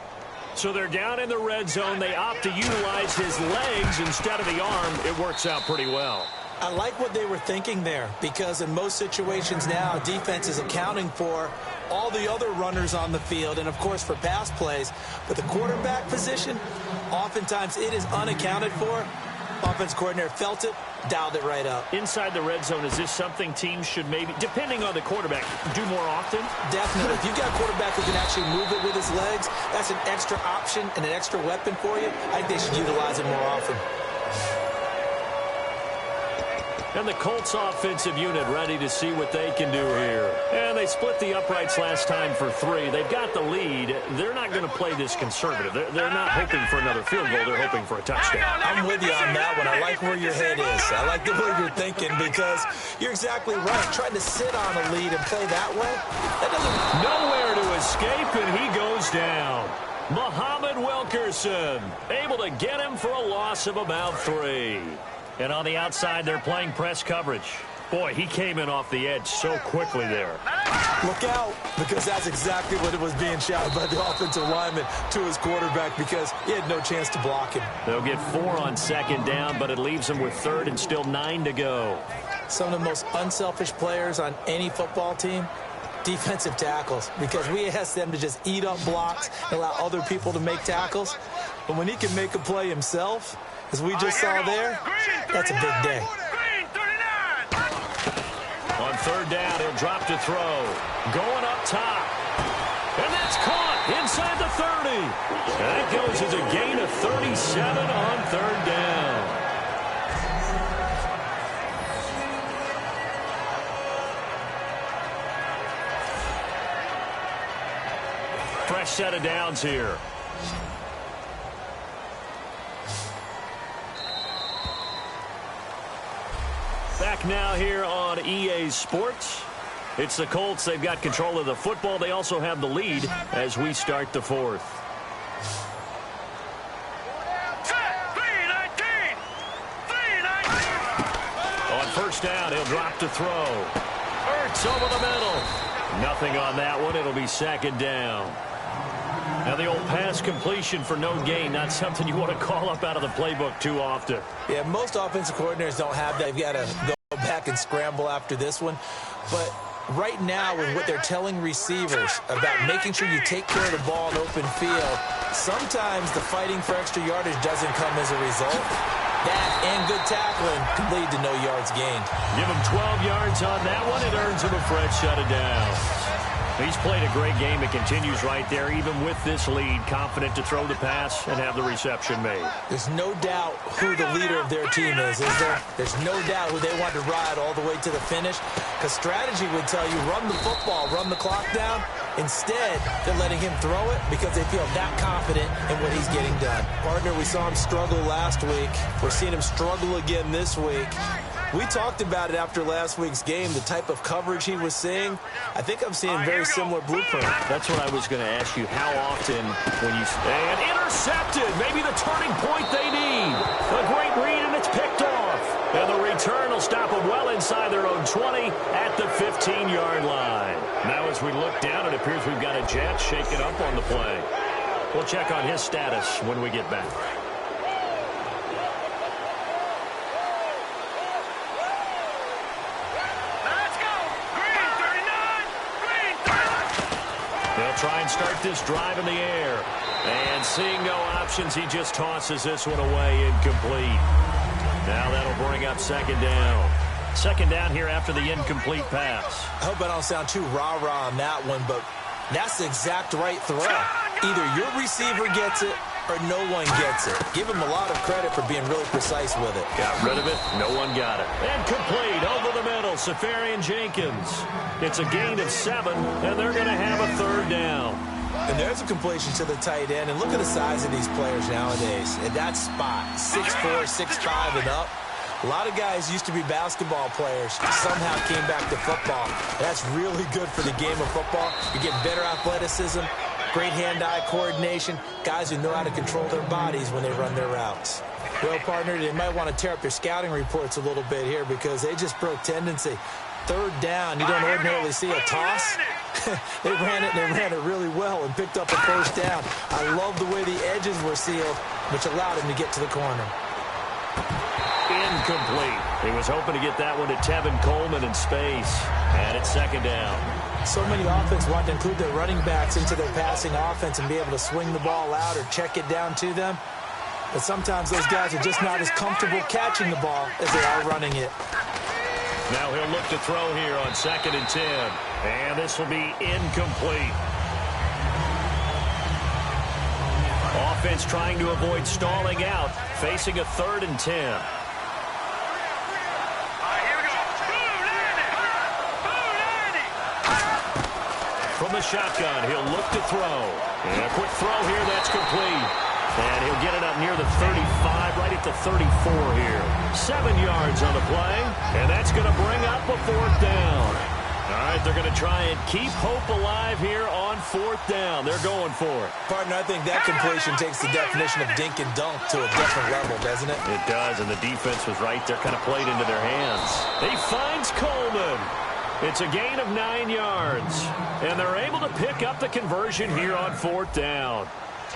So they're down in the red zone. They opt to utilize his legs instead of the arm. It works out pretty well. I like what they were thinking there because in most situations now, defense is accounting for all the other runners on the field and, of course, for pass plays. But the quarterback position, oftentimes it is unaccounted for. Offense coordinator felt it, dialed it right up. Inside the red zone, is this something teams should maybe, depending on the quarterback, do more often? Definitely. If you've got a quarterback who can actually move it with his legs, that's an extra option and an extra weapon for you. I think they should utilize it more often. And the Colts offensive unit ready to see what they can do here. And they split the uprights last time for 3. They've got the lead. They're not going to play this conservative. They're not hoping for another field goal. They're hoping for a touchdown. I'm with you on that one. I like where your head is. I like the way you're thinking because you're exactly right. Trying to sit on a lead and play that way, that doesn't... Nowhere to escape, and he goes down. Muhammad Wilkerson able to get him for a loss of about 3. And on the outside, they're playing press coverage. Boy, he came in off the edge so quickly there. Look out, because that's exactly what it was being shouted by the offensive lineman to his quarterback because he had no chance to block him. They'll get 4 on 2nd down, but it leaves them with 3rd and still 9 to go. Some of the most unselfish players on any football team, defensive tackles, because we ask them to just eat up blocks and allow other people to make tackles. But when he can make a play himself, as we just saw there, that's a big day. On 3rd down, he'll drop to throw. Going up top. And that's caught inside the 30. And that goes as a gain of 37 on 3rd down. Fresh set of downs here. Back now here on EA Sports. It's the Colts. They've got control of the football. They also have the lead as we start the 4th. On 1st down, he'll drop to throw. Ertz over the middle. Nothing on that one. It'll be 2nd down. Now the old pass completion for no gain, not something you want to call up out of the playbook too often. Yeah, most offensive coordinators don't have that. They've got to go back and scramble after this one. But right now, with what they're telling receivers about making sure you take care of the ball in open field, sometimes the fighting for extra yardage doesn't come as a result. That and good tackling can lead to no yards gained. Give him 12 yards on that one. It earns him a fresh set of downs. He's played a great game. It continues right there, even with this lead, confident to throw the pass and have the reception made. There's no doubt who the leader of their team is there? There's no doubt who they want to ride all the way to the finish, because strategy would tell you run the football, run the clock down. Instead, they're letting him throw it because they feel that confident in what he's getting done. Partner, we saw him struggle last week. We're seeing him struggle again this week. We talked about it after last week's game, the type of coverage he was seeing. I think I'm seeing very similar blueprint. That's what I was going to ask you. How often when you... And intercepted! Maybe the turning point they need. A great read, and it's picked off. And the return will stop them well inside their own 20 at the 15-yard line. Now as we look down, it appears we've got a Jet shaking up on the play. We'll check on his status when we get back. Try and start this drive in the air. And seeing no options, he just tosses this one away incomplete. Now that'll bring up second down. Second down here after the incomplete pass. I hope I don't sound too rah-rah on that one, but that's the exact right throw. Either your receiver gets it or no one gets it. Give him a lot of credit for being really precise with it. Got rid of it. No one got it. And complete over the middle. Safarian Jenkins. It's a gain of 7, and they're going to have a third down. And there's a completion to the tight end. And look at the size of these players nowadays. At that spot, 6'4", 6'5", and up. A lot of guys used to be basketball players, somehow came back to football. That's really good for the game of football. You get better athleticism, great hand-eye coordination, guys who know how to control their bodies when they run their routes. Well, partner, they might want to tear up their scouting reports a little bit here because they just broke tendency. Third down, you don't ordinarily see a toss. They ran it really well and picked up a first down. I love the way the edges were sealed, which allowed him to get to the corner. Incomplete. He was hoping to get that one to Tevin Coleman in space. And it's second down. So many offenses want to include their running backs into their passing offense and be able to swing the ball out or check it down to them. But sometimes those guys are just not as comfortable catching the ball as they are running it. Now he'll look to throw here on 2nd and 10. And this will be incomplete. Offense trying to avoid stalling out, facing a 3rd and 10. From the shotgun, he'll look to throw. And a quick throw here, that's complete. And he'll get it up near the 35, right at the 34 here. 7 yards on the play, and that's going to bring up a 4th down. All right, they're going to try and keep hope alive here on 4th down. They're going for it. Partner, I think that completion takes the definition of dink and dunk to a different level, doesn't it? It does, and the defense was right there, kind of played into their hands. He finds Coleman. It's a gain of 9 yards, and they're able to pick up the conversion here on 4th down.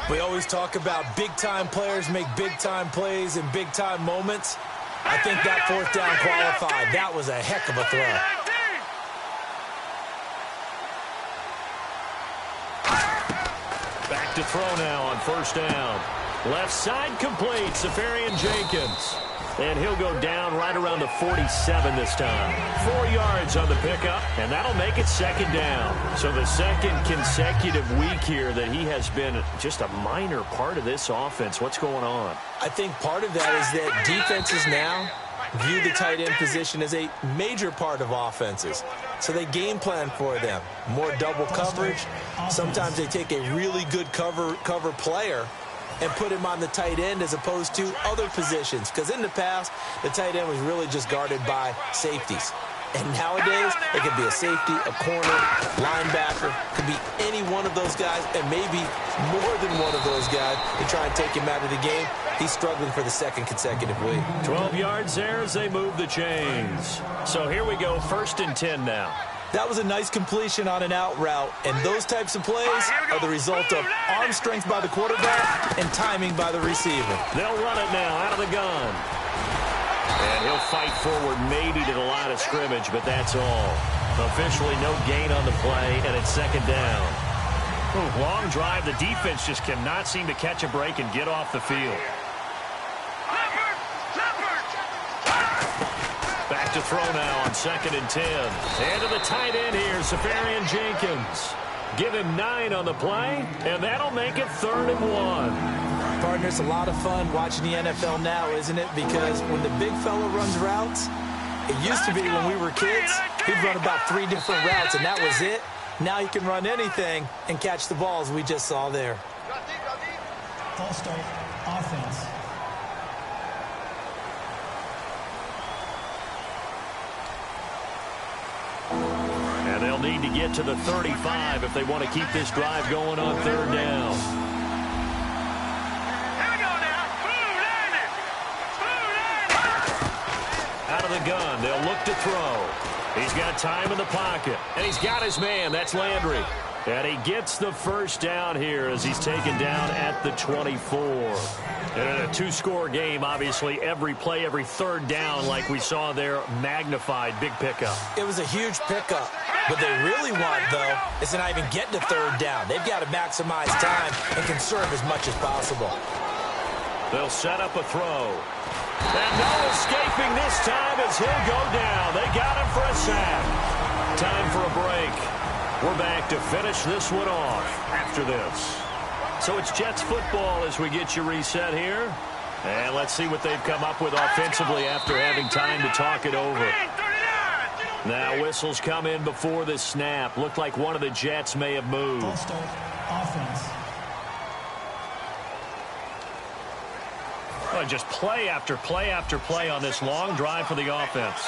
We always talk about big-time players make big-time plays in big-time moments. I think that 4th down qualified. That was a heck of a throw. Back to throw now on 1st down. Left side complete, Safarian Jenkins. And he'll go down right around the 47 this time. 4 yards on the pickup, and that'll make it 2nd down. So the second consecutive week here that he has been just a minor part of this offense. What's going on? I think part of that is that defenses now view the tight end position as a major part of offenses. So they game plan for them. More double coverage. Sometimes they take a really good cover player and put him on the tight end as opposed to other positions. Because in the past, the tight end was really just guarded by safeties. And nowadays, it could be a safety, a corner, linebacker. Could be any one of those guys, and maybe more than one of those guys to try and take him out of the game. He's struggling for the 2nd consecutive week. 12 yards there as they move the chains. So here we go, 1st and 10 now. That was a nice completion on an out route, and those types of plays are the result of arm strength by the quarterback and timing by the receiver. They'll run it now out of the gun. And he'll fight forward maybe to the line of scrimmage, but that's all. Officially no gain on the play, and it's second down. Ooh, long drive. The defense just cannot seem to catch a break and get off the field. Back to throw now on 2nd and 10. And to the tight end here, Safarian Jenkins. Give him 9 on the play, and that'll make it 3rd and 1. Partner, it's a lot of fun watching the NFL now, isn't it? Because when the big fella runs routes, it used to be when we were kids, he'd run about 3 different routes, and that was it. Now he can run anything and catch the balls we just saw there. Ball start, offense. And they'll need to get to the 35 if they want to keep this drive going on 3rd down. Out of the gun, they'll look to throw. He's got time in the pocket, and he's got his man. That's Landry. And he gets the first down here as he's taken down at the 24. And in a 2-score game, obviously, every play, every 3rd down, like we saw there, magnified. Big pickup. It was a huge pickup. What they really want, though, is to not even get to 3rd down. They've got to maximize time and conserve as much as possible. They'll set up a throw. And no escaping this time as he'll go down. They got him for a sack. Time for a break. We're back to finish this one off after this. So it's Jets football as we get you reset here. And let's see what they've come up with offensively after having time to talk it over. Now whistles come in before the snap. Looked like one of the Jets may have moved. Ball start, offense. Oh, just play after play after play on this long drive for the offense.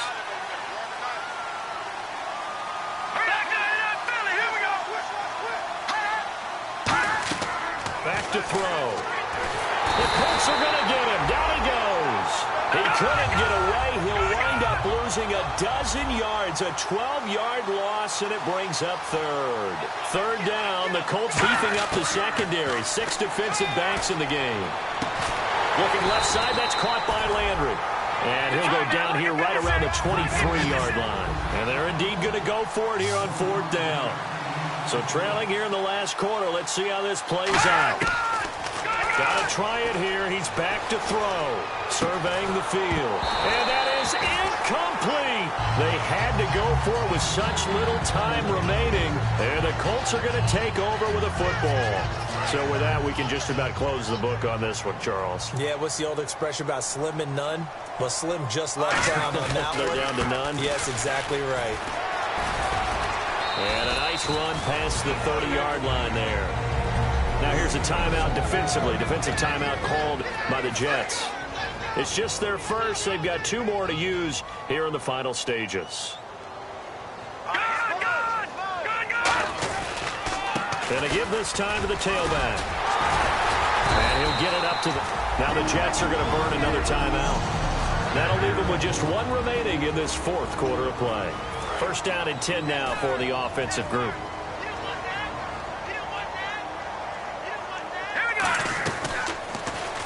Back to throw. The Colts are going to get him. Down he goes. He couldn't get away. He'll wind up losing a dozen yards, a 12-yard loss, and it brings up 3rd. 3rd down, the Colts beefing up the secondary. 6 defensive backs in the game. Looking left side, that's caught by Landry. And he'll go down here right around the 23-yard line. And they're indeed going to go for it here on 4th down. So trailing here in the last quarter. Let's see how this plays out. Got to try it here. He's back to throw. Surveying the field. And that is incomplete. They had to go for it with such little time remaining. And the Colts are going to take over with a football. So with that, we can just about close the book on this one, Charles. Yeah, what's the old expression about slim and none? Well, Slim just left town on that They're one. down to none. Yes, exactly right. And a nice run past the 30-yard line there. Now here's a timeout defensively. Defensive timeout called by the Jets. It's just their first. They've got 2 more to use here in the final stages. And to give this time to the tailback. And he'll get it up to the... Now the Jets are going to burn another timeout. That'll leave them with just 1 remaining in this 4th quarter of play. 1st down and 10 now for the offensive group.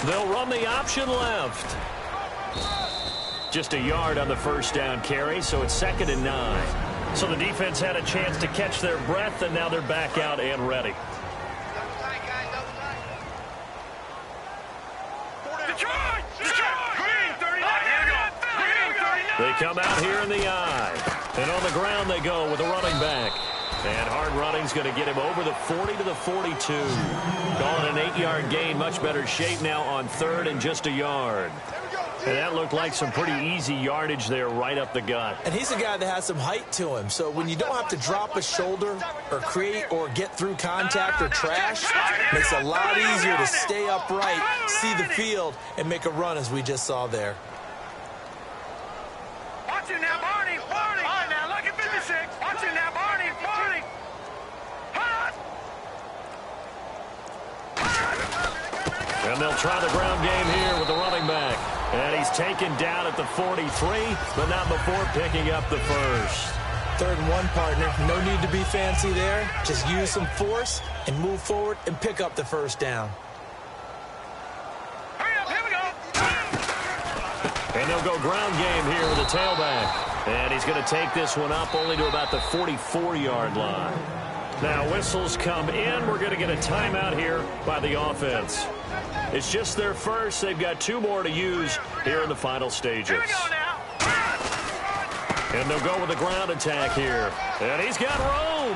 They'll run the option left. Just a yard on the 1st down carry, so it's 2nd and 9. So the defense had a chance to catch their breath, and now they're back out and ready. They come out here in the eye. And on the ground they go with a running back. And hard running's going to get him over the 40 to the 42. Calling an 8-yard gain. Much better shape now on 3rd and just a yard. And that looked like some pretty easy yardage there right up the gut. And he's a guy that has some height to him. So when you don't have to drop a shoulder or create or get through contact or trash, it makes it a lot easier to stay upright, see the field, and make a run as we just saw there. Watch it now, Barney. Barney. All right, now look at 56. Watch it now, Barney. Barney. And they'll try the ground game here with the running back. And he's taken down at the 43, but not before picking up the first. 3rd and 1, partner. No need to be fancy there. Just use some force and move forward and pick up the first down. Hurry up, here we go. And they'll go ground game here with the tailback. And he's going to take this one up only to about the 44-yard line. Now whistles come in. We're going to get a timeout here by the offense. It's just their first. They've got 2 more to use here in the final stages. Here we go now. And they'll go with the ground attack here. And he's got room.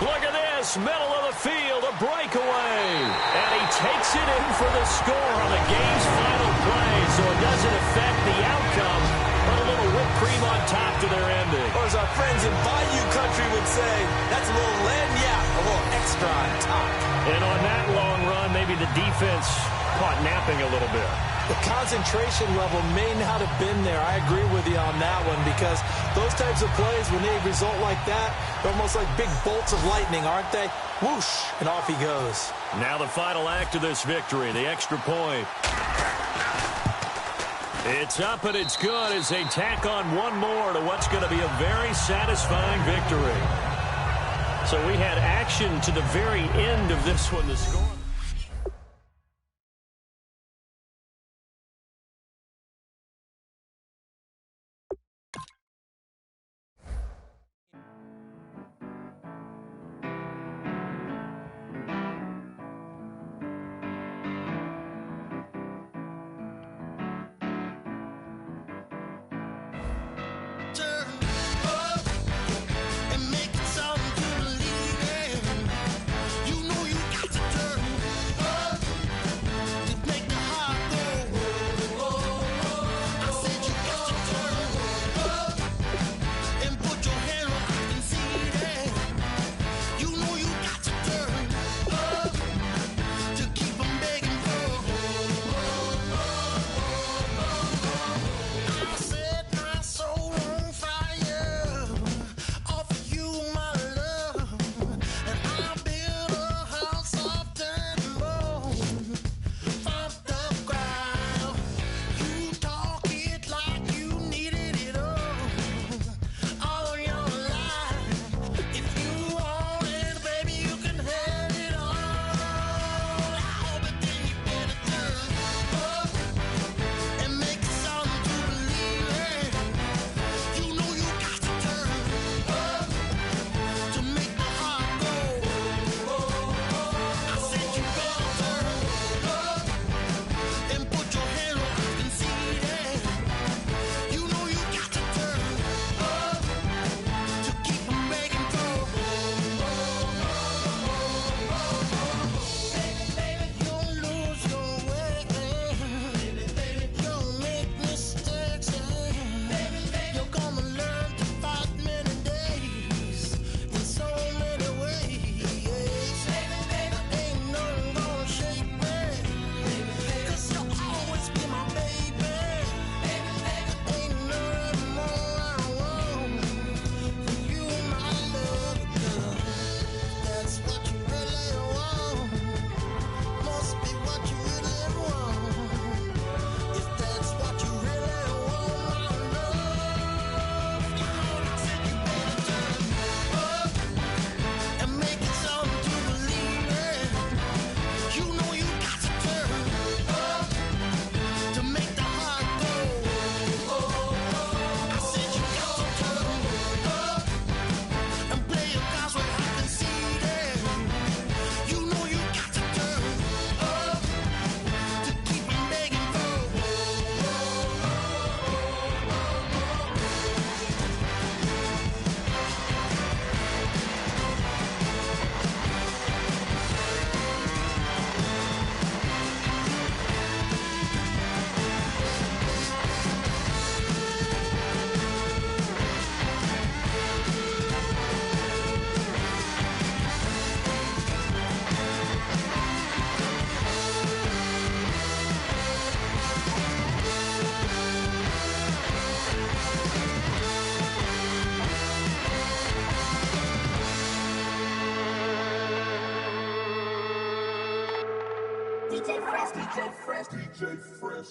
Look at this. Middle of the field. A breakaway. And he takes it in for the score on the game's final play. So it doesn't affect the outcome, but a little whipped cream on top to their ending. Or as our friends in Bayou Country would say, that's a little lagniappe, a little extra on top. And on that long run, maybe the defense caught napping a little bit. The concentration level may not have been there. I agree with you on that one, because those types of plays, when they result like that, they're almost like big bolts of lightning, aren't they? Whoosh, and off he goes. Now the final act of this victory, the extra point. It's up and it's good as they tack on one more to what's going to be a very satisfying victory. So we had action to the very end of this one to score.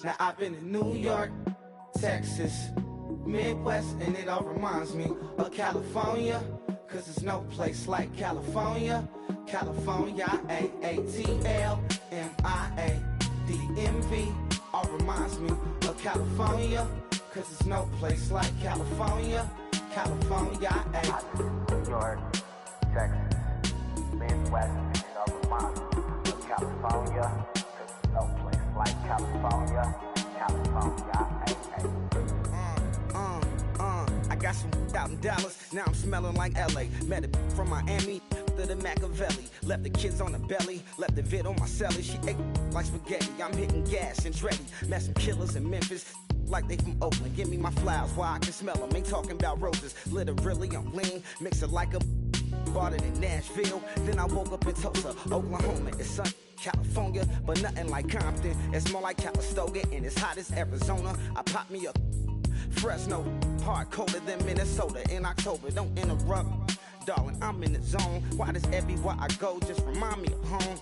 Now I've been in New York, Texas, Midwest, and it all reminds me of California, cause there's no place like California. California, A-A-T-L-M-I-A-D-M-V, all reminds me of California, cause there's no place like California. California, New York, Texas, Midwest, and it all reminds me of California, cause there's no place like California. California, I got some out in Dallas, now I'm smelling like LA. Met it from Miami to the Machiavelli. Left the kids on the belly, left the vid on my celly. She ate like spaghetti, I'm hitting gas and Dreddy. Met some killers in Memphis, like they from Oakland. Give me my flowers while I can smell them. Ain't talking about roses, literally I'm lean. Mix it like a bought it in Nashville. Then I woke up in Tulsa, Oklahoma. It's sun, California, but nothing like Compton. It's more like Calistoga, and it's hot as Arizona. I pop me a Fresno, hard colder than Minnesota in October. Don't interrupt, darling, I'm in the zone. Why does everywhere I go just remind me of home?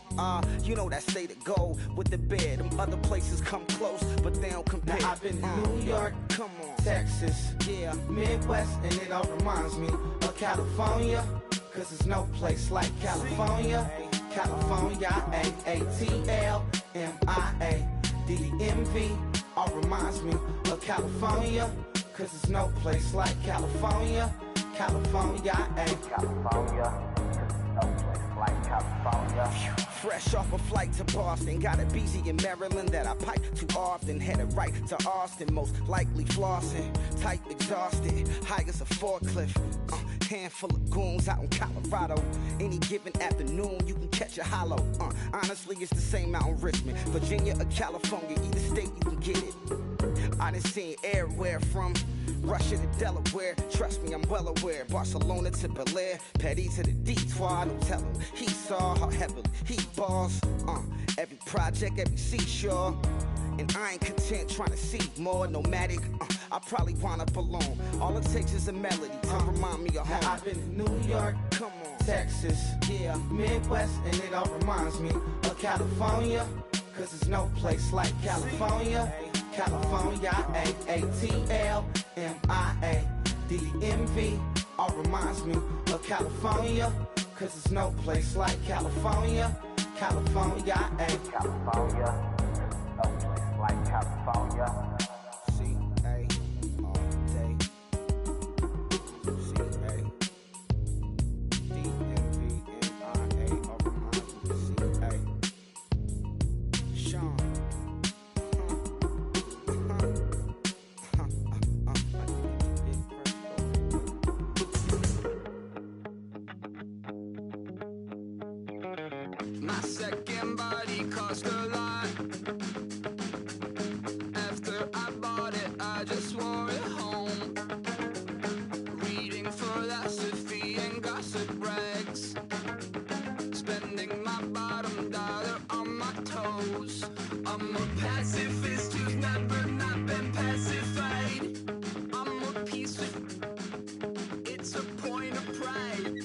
You know that state of gold with the bed. Them other places come close, but they don't compare. Now I've been to New York, come on, Texas, yeah, Midwest, and it all reminds me of California, cause there's no place like California. California, A-A-T-L-M-I-A-D-M-V, all reminds me of California, cause there's no place like California. California, California, no place like California. Fresh off a flight to Boston, got a BZ in Maryland that I pipe too often. Headed right to Austin, most likely flossing. Tight, exhausted, high as a forklift. Handful of goons out in Colorado. Any given afternoon, you can catch a hollow. Honestly, it's the same out in Richmond, Virginia or California. Either state, you can get it. I done seen everywhere from Russia to Delaware. Trust me, I'm well aware. Barcelona to Bel Air, Petty to the Detroit. Don't tell him he saw how heavily he balls. Every project, every seashore. And I ain't content trying to see more nomadic. I probably wind up alone. All it takes is a melody to remind me of home. Now I've been to New York, come on, Texas, yeah, Midwest, and it all reminds me of California, cause there's no place like California. California, A-A-T-L-M-I-A-D-M-V, all reminds me of California, cause there's no place like California. California, California, no place like California. C-A all day. C-A D-M-V-M-I-A, all reminds me of C-A. Sean. My second body cost a lot. After I bought it, I just wore it home. Reading philosophy and gossip rags. Spending my bottom dollar on my toes. I'm a pacifist who's never not been pacified. I'm a piece of... It's a point of pride.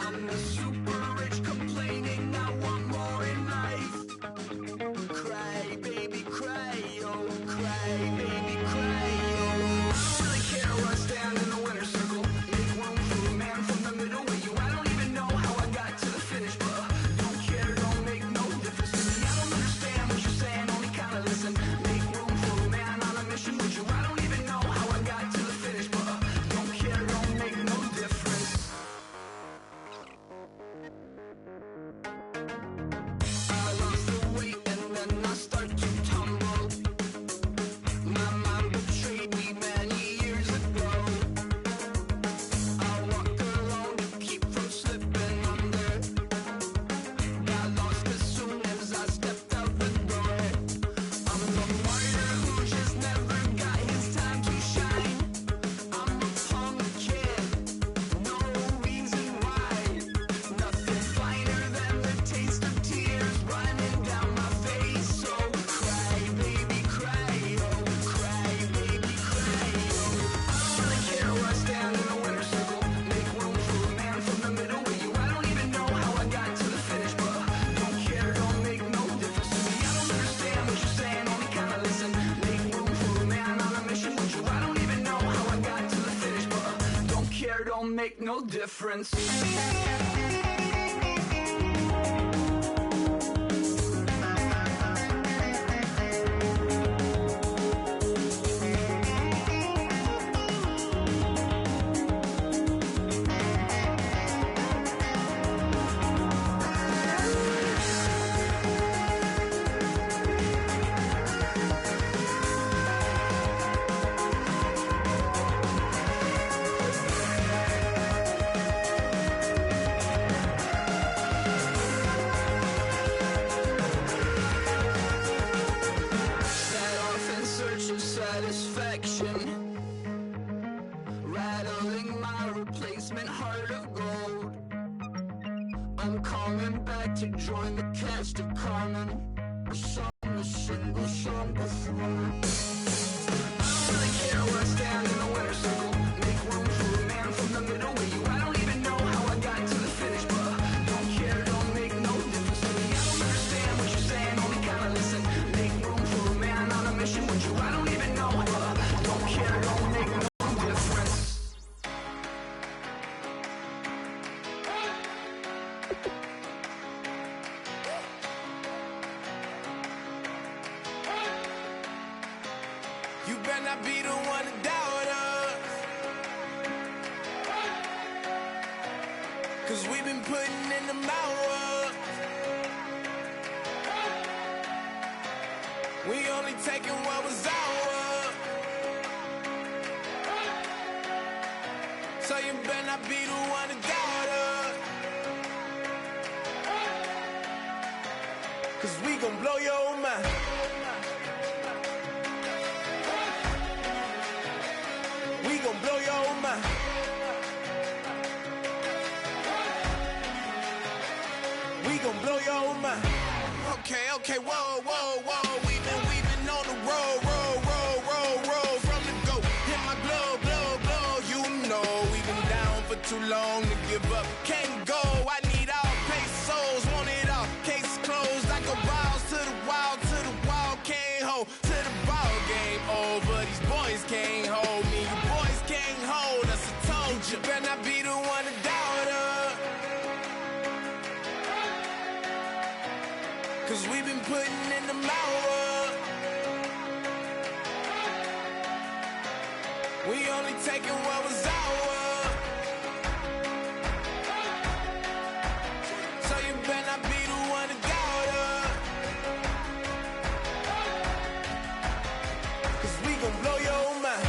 I'm the super rich complaining I want more in life. Cry, baby, cry, oh, cry, baby, cry, oh. I don't really care where I stand in the winner's circle. Make room for a man from the middle with you. I don't even know how I got to the finish, but don't care, don't make no difference to me. I don't understand what you're saying, only kinda listen. Make room for a man on a mission with you. I don't even know how I got to the finish, but don't care, don't make no difference. Rattling my replacement heart of gold. I'm coming back to join the cast of Carmen. A song, a single song before. I don't really care where I stand in the winner's circle. Make room for a man from the middle with you. I don't even know how I got to the finish, but don't care, don't make no difference to me. I don't understand what you're saying, only kinda listen. Make room for a man on a mission with you. I don't even know, but don't care, don't make no difference. You better not be the one to doubt us, 'cause we've been putting in the hours. We only taking what was ours. So you better not be the one to doubt us, 'cause we gon' blow your mind. We gon' blow your mind. We gon' blow your mind. Okay, whoa, whoa, whoa. We've been on the road from the go. Hit my glow. You know we've been down for too long to give up. Can't go. I need all pesos, want it all. Case closed. I go balls to the wall, can't hold to the ball game over. These boys can't hold me. You boys can't hold us. I told you. Better not be the one to doubt us, 'cause we've been putting in the hours. We only taking what was ours. So you better not be the one to doubt us, 'cause we gon' blow your mind.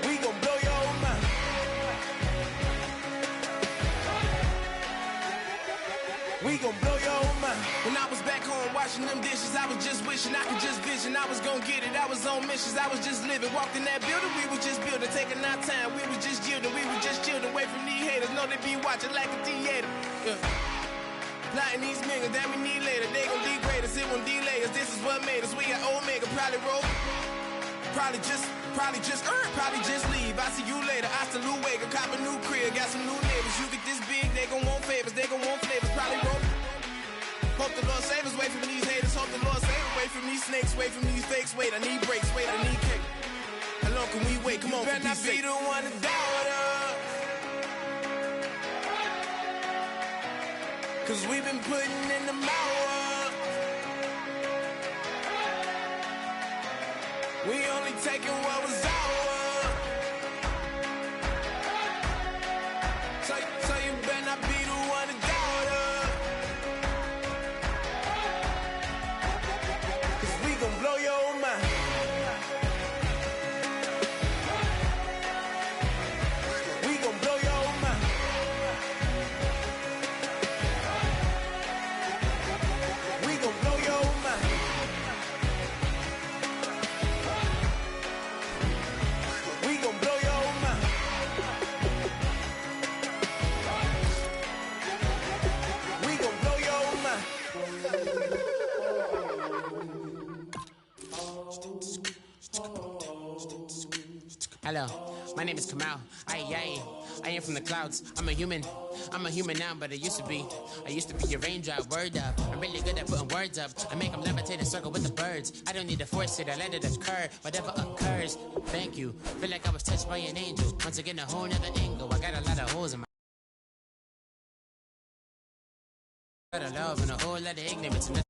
We gon' blow your mind. We gon' blow your mind. When I was back home washing them dishes, I was just wishing I could just vision. I was gon' get it, I was on missions, I was just living. Walked in that building, we was just building, taking our time. We was just yielding, we was just chilling. Away from these haters, know they be watching like a theater. Yeah. Plotting these niggas that we need later. They gon' degrade us, it won't delay us. This is what made us. We got Omega, probably roll. Probably just leave. I see you later. I salute Wega, cop a new crib, got some new neighbors. You get this big, they gon' want favors, they gon' want flavors. Probably roll. Hope the Lord save us, wait from these haters. Hope the Lord save us, wait from these snakes, wait from these fakes. Wait, I need breaks, wait, I need cake. How long can we wait? Come on, better not be the one to doubt us, 'cause we've been putting in the hours. We only taking what was ours. So you better not be the one to doubt us, 'cause we gon' blow your mind. We gon' blow your mind. We gon' blow your mind. We gon' blow your mind. We gon' blow your mind. Hello, my name is Kamal. I am from the clouds. I'm a human. I'm a human now, but I used to be a raindrop, word up. I'm really good at putting words up. I make them levitate and circle with the birds. I don't need to force it, I let it occur. Whatever occurs, thank you. Feel like I was touched by an angel. Once again, a whole nother angle. I got a lot of holes in my got a love and a whole lot of ignorance.